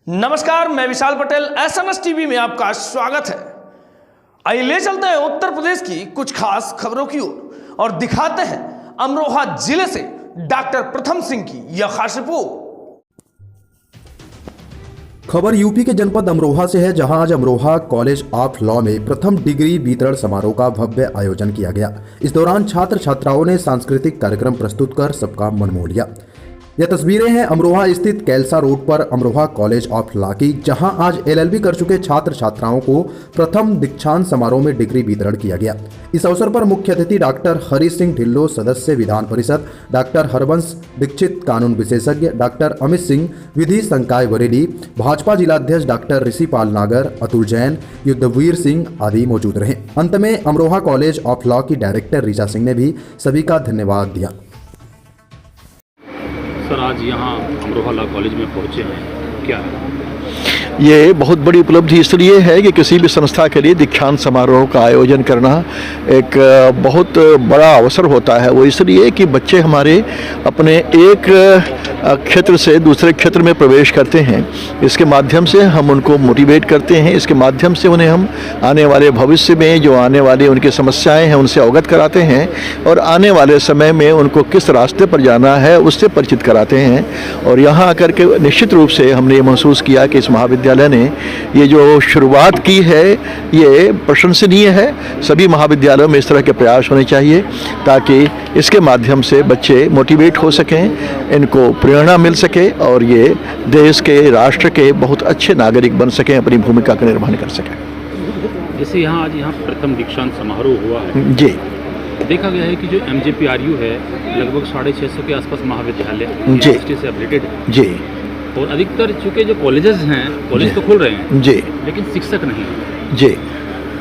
नमस्कार, मैं विशाल Patel. SMS TV में आपका स्वागत है। आइए ले चलते हैं उत्तर प्रदेश की कुछ खास खबरों की ओर और दिखाते हैं अमरोहा जिले से डॉक्टर प्रथम सिंह की यह खास रिपोर्ट। खबर यूपी के जनपद अमरोहा से है, जहां आज अमरोहा कॉलेज ऑफ लॉ में प्रथम डिग्री वितरण समारोह का भव्य आयोजन किया गया। इस दौरान छात्र छात्राओं ने सांस्कृतिक कार्यक्रम प्रस्तुत कर सबका मन मोह लिया। यह तस्वीरें हैं अमरोहा स्थित कैलसा रोड पर अमरोहा कॉलेज ऑफ लॉ की, जहां आज एलएलबी कर चुके छात्र छात्राओं को प्रथम दीक्षांत समारोह में डिग्री वितरण किया गया। इस अवसर पर मुख्य अतिथि डॉक्टर हरि सिंह ढिल्लो, सदस्य विधान परिषद, डॉक्टर हरवंश दीक्षित, कानून विशेषज्ञ डॉक्टर अमित सिंह, विधि संकाय बरेली, भाजपा जिलाध्यक्ष डॉक्टर ऋषिपाल नागर, अतुल जैन, युद्धवीर सिंह आदि मौजूद रहे। अंत में अमरोहा कॉलेज ऑफ लॉ की डायरेक्टर ऋचा सिंह ने भी सभी का धन्यवाद दिया। सर, आज यहाँ अमरोहा लॉ कॉलेज में पहुँचे हैं, क्या है? ये बहुत बड़ी उपलब्धि इसलिए है कि किसी भी संस्था के लिए दीक्षांत समारोह का आयोजन करना एक बहुत बड़ा अवसर होता है। वो इसलिए कि बच्चे हमारे अपने एक क्षेत्र से दूसरे क्षेत्र में प्रवेश करते हैं। इसके माध्यम से हम उनको मोटिवेट करते हैं, इसके माध्यम से उन्हें हम आने वाले भविष्य में जो आने वाली उनकी समस्याएं हैं उनसे अवगत कराते हैं और आने वाले समय में उनको किस रास्ते पर जाना है उससे परिचित कराते हैं। और यहाँ आकर के निश्चित रूप से हमने ये महसूस किया कि इस महाविद्यालय ने ये जो शुरुआत की है ये प्रशंसनीय है। सभी महाविद्यालयों में इस तरह के प्रयास होने चाहिए ताकि इसके माध्यम से बच्चे मोटिवेट हो सकें, इनको प्रेरणा मिल सके और ये देश के, राष्ट्र के बहुत अच्छे नागरिक बन सकें, अपनी भूमिका का निर्वहन कर सकें। जैसे आज यहाँ प्रथम दीक्षांत समारोह हुआ है जी, देखा गया है कि जो MJPRU है लगभग 650 के आसपास महाविद्यालय जी से अपडेटेड है जी, और अधिकतर चूँकि जो कॉलेजेस हैं, कॉलेज तो खुल रहे हैं जी, लेकिन शिक्षक नहीं है। जी,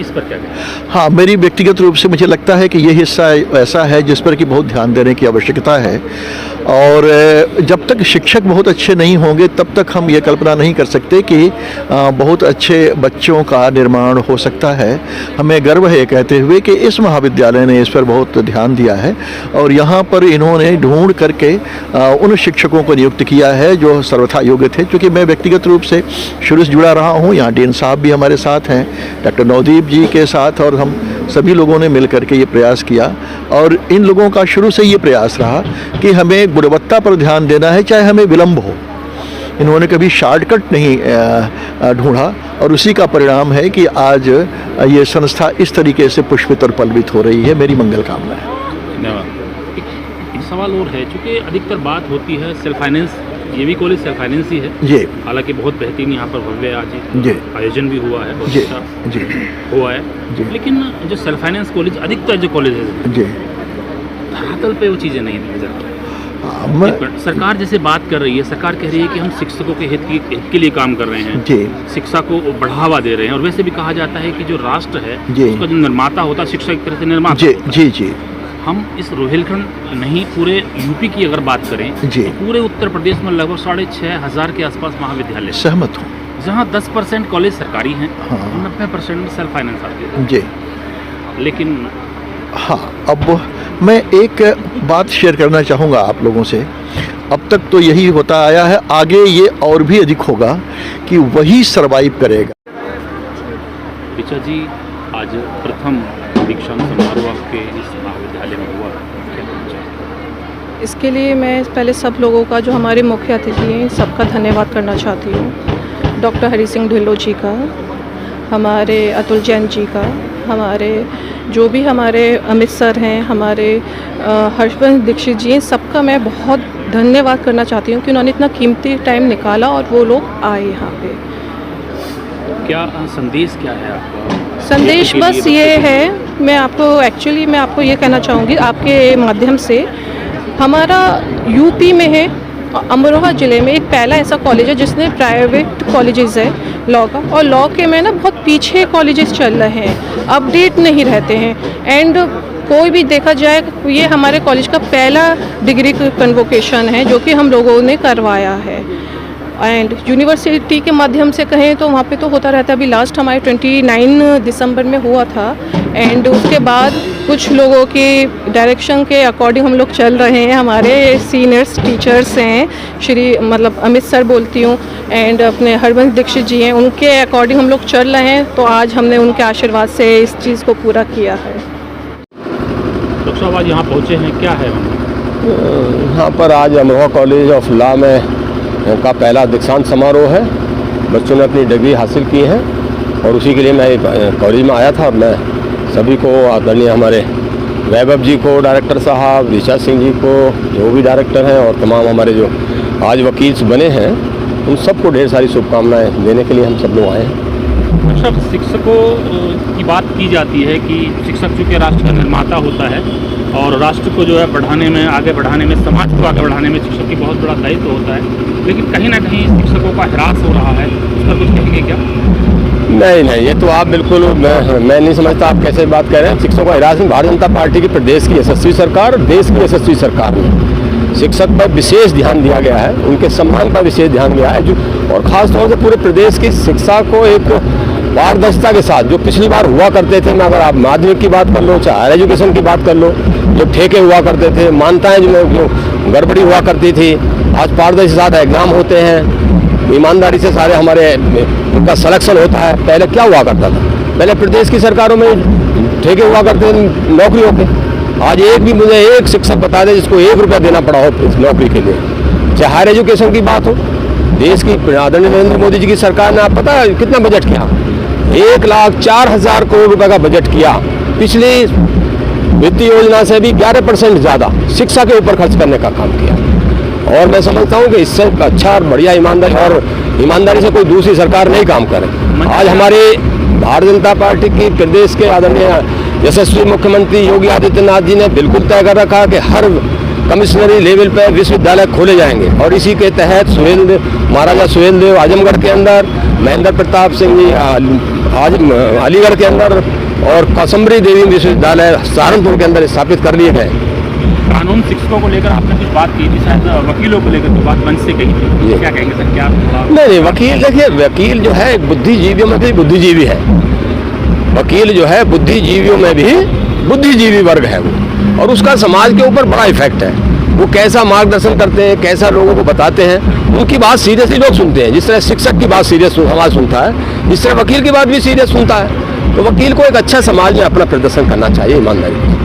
इस पर क्या कहें? हाँ, मेरी व्यक्तिगत रूप से मुझे लगता है कि ये हिस्सा ऐसा है जिस पर कि बहुत ध्यान देने की आवश्यकता है। और जब तक शिक्षक बहुत अच्छे नहीं होंगे तब तक हम ये कल्पना नहीं कर सकते कि बहुत अच्छे बच्चों का निर्माण हो सकता है। हमें गर्व है कहते हुए कि इस महाविद्यालय ने इस पर बहुत ध्यान दिया है और यहाँ पर इन्होंने ढूंढ करके उन शिक्षकों को नियुक्त किया है जो सर्वथा योग्य थे। क्योंकि मैं व्यक्तिगत रूप से शुरू से जुड़ा रहा हूँ, यहाँ डीन साहब भी हमारे साथ हैं, डॉक्टर नवदीप जी के साथ, और हम सभी लोगों ने मिल करके ये प्रयास किया। और इन लोगों का शुरू से ये प्रयास रहा कि हमें गुणवत्ता पर ध्यान देना है, चाहे हमें विलंब हो। इन्होंने कभी शॉर्टकट नहीं ढूंढा और उसी का परिणाम है कि आज ये संस्था इस तरीके से पुष्पित और पल्लवित हो रही है। मेरी मंगल कामना है। धन्यवाद। एक सवाल और है, चूँकि अधिकतर बात होती है सेल्फ फाइनेंस, ये भी कॉलेज सेल्फ फाइनेंस ही है जी, हालांकि बहुत बेहतरीन यहाँ पर भव्य आज जी, आयोजन भी हुआ है, बहुत जी, अच्छा जी, हुआ है जी। लेकिन जो सेल्फ फाइनेंस कॉलेज, अधिकतर जो कॉलेज है जी, धरातल पे वो चीज़ें नहीं नजर आ रही। सरकार जैसे बात कर रही है, सरकार कह रही है कि हम शिक्षकों के हित के लिए काम कर रहे हैं जी, शिक्षा को बढ़ावा दे रहे हैं। और वैसे भी कहा जाता है कि जो राष्ट्र है उसका जो निर्माता होता है शिक्षा एक तरह से निर्माता जी, होता है। जी, जी, हम इस रोहिलखंड नहीं पूरे यूपी की अगर बात करें जी, तो पूरे उत्तर प्रदेश में लगभग 6,500 के आसपास महाविद्यालय, सहमत हूँ, जहाँ 10% कॉलेज सरकारी हैं, हाँ, 90% में सेल्फ फाइनेंस आती है। जी, लेकिन हाँ, अब मैं एक बात शेयर करना चाहूँगा आप लोगों से। अब तक तो यही होता आया है, आगे ये और भी अधिक होगा कि वही सरवाइव करेगा। ऋचा जी, आज प्रथम दीक्षांत समारोह आपके इस महाविद्यालय में हुआ, क्या कहना चाहिए? इसके लिए मैं पहले सब लोगों का, जो हमारे मुख्य अतिथि हैं, सबका धन्यवाद करना चाहती हूँ। डॉक्टर हरि सिंह ढिल्लो जी का, हमारे अतुल जैन जी का, हमारे जो भी हमारे अमित सर हैं, हमारे हर्षवंश दीक्षित जी हैं, सबका मैं बहुत धन्यवाद करना चाहती हूँ कि उन्होंने इतना कीमती टाइम निकाला और वो लोग आए यहाँ पे। क्या संदेश क्या है आपका? संदेश बस ये है, मैं आपको ये कहना चाहूँगी आपके माध्यम से, हमारा यूपी में है, अमरोहा ज़िले में एक पहला ऐसा कॉलेज है जिसने प्राइवेट कॉलेजेस है लॉ का, और लॉ के में ना बहुत पीछे कॉलेजेस चल रहे हैं, अपडेट नहीं रहते हैं। एंड कोई भी देखा जाए, ये हमारे कॉलेज का पहला डिग्री कन्वोकेशन है जो कि हम लोगों ने करवाया है। एंड यूनिवर्सिटी के माध्यम से कहें तो वहाँ पे तो होता रहता है। अभी लास्ट हमारे 29 दिसंबर में हुआ था एंड उसके बाद कुछ लोगों की डायरेक्शन के अकॉर्डिंग हम लोग चल रहे हैं। हमारे सीनियर्स टीचर्स हैं, मतलब अमित सर बोलती हूँ, एंड अपने हरबंस दीक्षित जी हैं, उनके अकॉर्डिंग हम लोग चल रहे हैं। तो आज हमने उनके आशीर्वाद से इस चीज़ को पूरा किया है। डॉक्टर साहब आज यहाँ पहुँचे हैं, क्या है यहाँ पर आज अमरोहा कॉलेज ऑफ लॉ में का पहला दीक्षांत समारोह है। बच्चों ने अपनी डिग्री हासिल की है और उसी के लिए मैं कॉलेज में आया था। और मैं सभी को, आदरणीय हमारे वैभव जी को डायरेक्टर साहब, ऋचा सिंह जी को जो भी डायरेक्टर हैं, और तमाम हमारे जो आज वकील बने हैं, उन सबको ढेर सारी शुभकामनाएं देने के लिए हम सब लोग आए हैं। अच्छा, शिक्षकों की बात की जाती है कि शिक्षक चूँकि राष्ट्र का निर्माता होता है और राष्ट्र को जो है बढ़ाने में, आगे बढ़ाने में, समाज को आगे बढ़ाने में शिक्षक की बहुत बड़ा दायित्व होता है, लेकिन कहीं ना कहीं शिक्षकों का ह्रास हो रहा है। उस पर कुछ कहेंगे क्या? नहीं, ये तो आप बिल्कुल, मैं नहीं समझता आप कैसे बात कर रहे हैं। शिक्षकों का ह्रास में भारतीय जनता पार्टी की प्रदेश की यशस्वी सरकार और देश की यशस्वी सरकार में शिक्षक पर विशेष ध्यान दिया गया है, उनके सम्मान पर विशेष ध्यान दिया है, जो और ख़ासतौर से पूरे प्रदेश की शिक्षा को एक पारदर्शिता के साथ, जो पिछली बार हुआ करते थे, मैं अगर आप माध्यमिक की बात कर लो, चाहे हायर एजुकेशन की बात कर लो, जो ठेके हुआ करते थे, मान्यताएं जो गड़बड़ी हुआ करती थी, आज पारदर्शी के साथ एग्जाम होते हैं, ईमानदारी से सारे हमारे उनका सिलेक्शन होता है। पहले क्या हुआ करता था? पहले प्रदेश की सरकारों में ठेके हुआ करते थे नौकरियों के। आज एक भी मुझे एक शिक्षक बता दे जिसको 1 रुपया देना पड़ा हो इस नौकरी के लिए। चाहे हायर एजुकेशन की बात हो, देश की आदरणीय नरेंद्र मोदी जी की सरकार ने, आप पता है कितना बजट किया? 1,04,000 करोड़ रुपए का बजट किया। पिछली वित्तीय योजना से भी 11% ज़्यादा शिक्षा के ऊपर खर्च करने का काम किया। और मैं समझता हूँ कि इससे अच्छा और बढ़िया ईमानदारी से कोई दूसरी सरकार नहीं काम करे। आज हमारी भारतीय जनता पार्टी की प्रदेश के आदरणीय यशस्वी मुख्यमंत्री योगी आदित्यनाथ जी ने बिल्कुल तय कर रखा कि हर कमिश्नरी लेवल पर विश्वविद्यालय खोले जाएंगे। और इसी के तहत महाराजा सुहेलदेव आजमगढ़ के अंदर, महेंद्र प्रताप सिंह जी अलीगढ़ के अंदर, और कौसम्बरी देवी विश्वविद्यालय सहारनपुर के अंदर स्थापित कर लिए गए। कानून शिक्षकों को लेकर आपने कुछ बात की थी, शायद वकीलों को लेकर तो बात मंच से कही थी, क्या कहेंगे सर? क्या नहीं, वकील देखिए, वकील जो है बुद्धिजीवियों में भी बुद्धिजीवी है। वकील जो है बुद्धिजीवियों में भी बुद्धिजीवी वर्ग है वो, और उसका समाज के ऊपर बड़ा इफेक्ट है। वो कैसा मार्गदर्शन करते हैं, कैसा लोगों को बताते हैं, उनकी बात सीरियसली लोग सुनते हैं। जिस तरह शिक्षक की बात सीरियस समाज सुनता है, जिस तरह वकील की बात भी सीरियस सुनता है। तो वकील को एक अच्छा समाज में अपना प्रदर्शन करना चाहिए ईमानदारी।